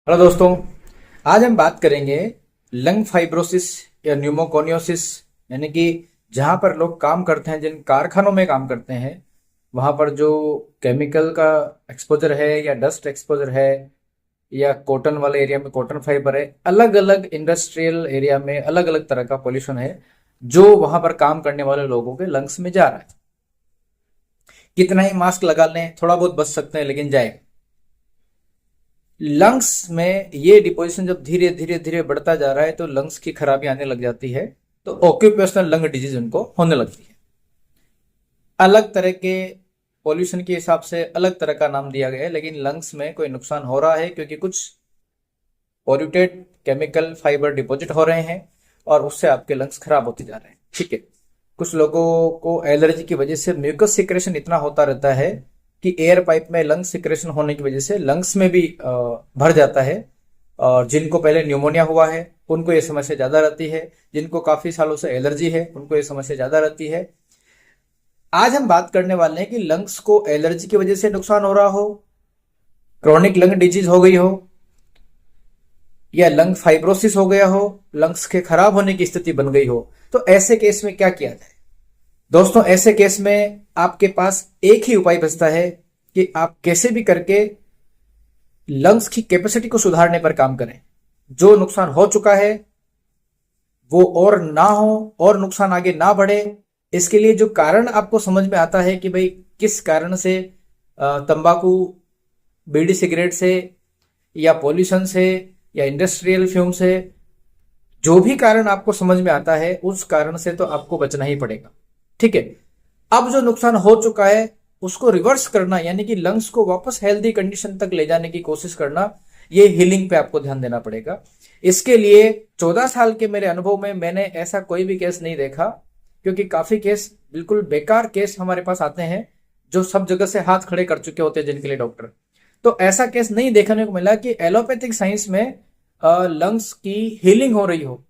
Hello दोस्तों। आज हम बात करेंगे लंग फाइब्रोसिस या न्यूमोकोनियोसिस, यानी कि जहाँ पर लोग काम करते हैं, जिन कारखानों में काम करते हैं, वहाँ पर जो केमिकल का एक्सपोजर है या डस्ट एक्सपोजर है या कॉटन वाले एरिया में कॉटन फाइबर है, अलग अलग इंडस्ट्रियल एरिया में अलग अलग तरह का पोल्यूशन है जो वहाँ पर काम करने वाले लोगों के लंग्स में जा रहा है। कितना ही मास्क लगा लें, थोड़ा बहुत बच सकते हैं, लेकिन जाएगा। लंग्स में ये डिपोजिशन जब धीरे धीरे धीरे बढ़ता जा रहा है तो लंग्स की खराबी आने लग जाती है, तो ऑक्यूपेशनल लंग डिजीज उनको होने लगती है। अलग तरह के पॉल्यूशन के हिसाब से अलग तरह का नाम दिया गया है, लेकिन लंग्स में कोई नुकसान हो रहा है क्योंकि कुछ पॉल्यूटेड केमिकल फाइबर डिपॉजिट हो रहे हैं और उससे आपके लंग्स खराब होते जा रहे हैं। ठीक है, कुछ लोगों को एलर्जी की वजह से म्यूकस सिक्रेशन इतना होता रहता है कि एयर पाइप में लंग सिक्रेशन होने की वजह से लंग्स में भी भर जाता है। और जिनको पहले न्यूमोनिया हुआ है उनको ये समस्या ज्यादा रहती है, जिनको काफी सालों से एलर्जी है उनको ये समस्या ज्यादा रहती है। आज हम बात करने वाले हैं कि लंग्स को एलर्जी की वजह से नुकसान हो रहा हो, क्रोनिक लंग डिजीज हो गई हो, या लंग फाइब्रोसिस हो गया हो, लंग्स के खराब होने की स्थिति बन गई हो, तो ऐसे केस में क्या किया जाए। दोस्तों, ऐसे केस में आपके पास एक ही उपाय बचता है कि आप कैसे भी करके लंग्स की कैपेसिटी को सुधारने पर काम करें। जो नुकसान हो चुका है वो और ना हो और नुकसान आगे ना बढ़े, इसके लिए जो कारण आपको समझ में आता है कि भाई किस कारण से तंबाकू, बीड़ी सिगरेट से या पॉल्यूशन से या इंडस्ट्रियल फ्यूम से, जो भी कारण आपको समझ में आता है उस कारण से तो आपको बचना ही पड़ेगा। ठीक है, अब जो नुकसान हो चुका है उसको रिवर्स करना, यानी कि लंग्स को वापस हेल्दी कंडीशन तक ले जाने की कोशिश करना, ये हीलिंग पे आपको ध्यान देना पड़ेगा। इसके लिए 14 साल के मेरे अनुभव में मैंने ऐसा कोई भी केस नहीं देखा, क्योंकि काफी केस, बिल्कुल बेकार केस हमारे पास आते हैं जो सब जगह से हाथ खड़े कर चुके होते हैं जिनके लिए डॉक्टर। तो ऐसा केस नहीं देखने को मिला कि एलोपैथिक साइंस में लंग्स की हीलिंग हो रही हो,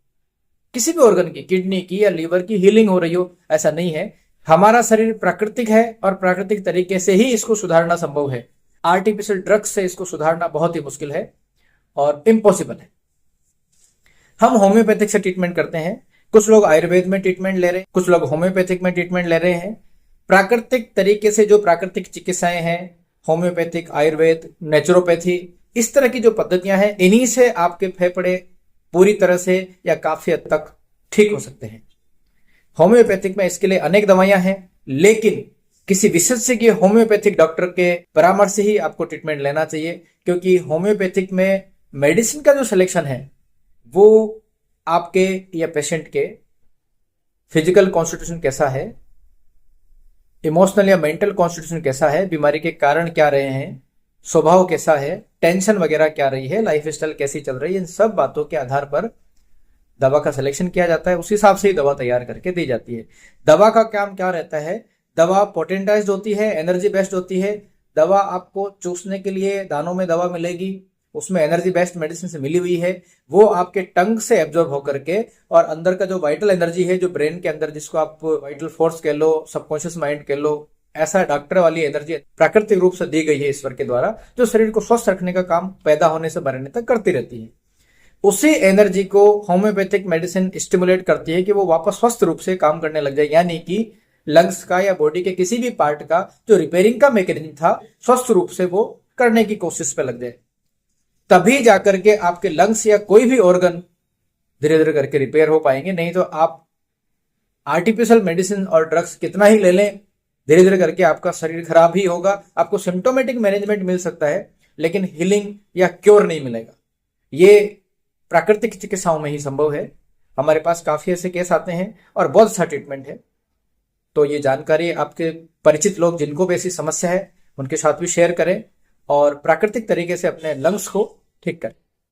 किसी भी ऑर्गन की, किडनी की या लीवर की हीलिंग हो रही हो। ऐसा नहीं है। हमारा शरीर प्राकृतिक है और प्राकृतिक तरीके से ही इसको सुधारना संभव है। आर्टिफिशियल ड्रग्स से इसको सुधारना बहुत ही मुश्किल है और इम्पॉसिबल है। हम होम्योपैथिक से ट्रीटमेंट करते हैं, कुछ लोग आयुर्वेद में ट्रीटमेंट ले रहे हैं, कुछ लोग होम्योपैथिक में ट्रीटमेंट ले रहे हैं। प्राकृतिक तरीके से जो प्राकृतिक चिकित्साएं हैं, होम्योपैथिक, आयुर्वेद, नेचुरोपैथी, इस तरह की जो पद्धतियां हैं, इन्हीं से आपके फेफड़े पूरी तरह से या काफी हद तक ठीक हो सकते हैं। होम्योपैथिक में इसके लिए अनेक दवाइयां हैं, लेकिन किसी विशेषज्ञ होम्योपैथिक डॉक्टर के परामर्श से ही आपको ट्रीटमेंट लेना चाहिए, क्योंकि होम्योपैथिक में मेडिसिन का जो सिलेक्शन है वो आपके या पेशेंट के फिजिकल कॉन्स्टिट्यूशन कैसा है, इमोशनल या मेंटल कॉन्स्टिट्यूशन कैसा है, बीमारी के कारण क्या रहे हैं, स्वभाव कैसा है, टेंशन वगैरह क्या रही है, लाइफ स्टाइल कैसी चल रही है, इन सब बातों के आधार पर दवा का सिलेक्शन किया जाता है। उस हिसाब से ही दवा तैयार करके दी जाती है। दवा का काम क्या रहता है, दवा पोटेंटाइज्ड होती है, एनर्जी बेस्ड होती है। दवा आपको चूसने के लिए दानों में दवा मिलेगी, उसमें एनर्जी बेस्ड मेडिसिन से मिली हुई है, वो आपके टंग से एब्जॉर्ब होकर के, और अंदर का जो वाइटल एनर्जी है, जो ब्रेन के अंदर, जिसको आप वाइटल फोर्स कह लो, सबकॉन्शियस माइंड कह लो, ऐसा डॉक्टर वाली एनर्जी प्राकृतिक रूप से दी गई है ईश्वर के द्वारा, जो शरीर को स्वस्थ रखने का काम पैदा होने से मरने तक करती रहती है। उसी एनर्जी को होम्योपैथिक मेडिसिन स्टिमुलेट करती है कि वो वापस स्वस्थ रूप से काम करने लग जाए, यानी कि लंग्स का या बॉडी के किसी भी पार्ट का जो रिपेयरिंग का मैकेनिज्म था, स्वस्थ रूप से वो करने की कोशिश पे लग जाए। तभी जाकर के आपके लंग्स या कोई भी ऑर्गन धीरे धीरे करके रिपेयर हो पाएंगे। नहीं तो आप आर्टिफिशियल मेडिसिन और ड्रग्स कितना ही ले लें, धीरे धीरे करके आपका शरीर खराब ही होगा। आपको सिम्टोमेटिक मैनेजमेंट मिल सकता है, लेकिन हीलिंग या क्योर नहीं मिलेगा। ये प्राकृतिक चिकित्साओं में ही संभव है। हमारे पास काफी ऐसे केस आते हैं और बहुत अच्छा ट्रीटमेंट है। तो ये जानकारी आपके परिचित लोग जिनको भी ऐसी समस्या है उनके साथ भी शेयर करें और प्राकृतिक तरीके से अपने लंग्स को ठीक करें।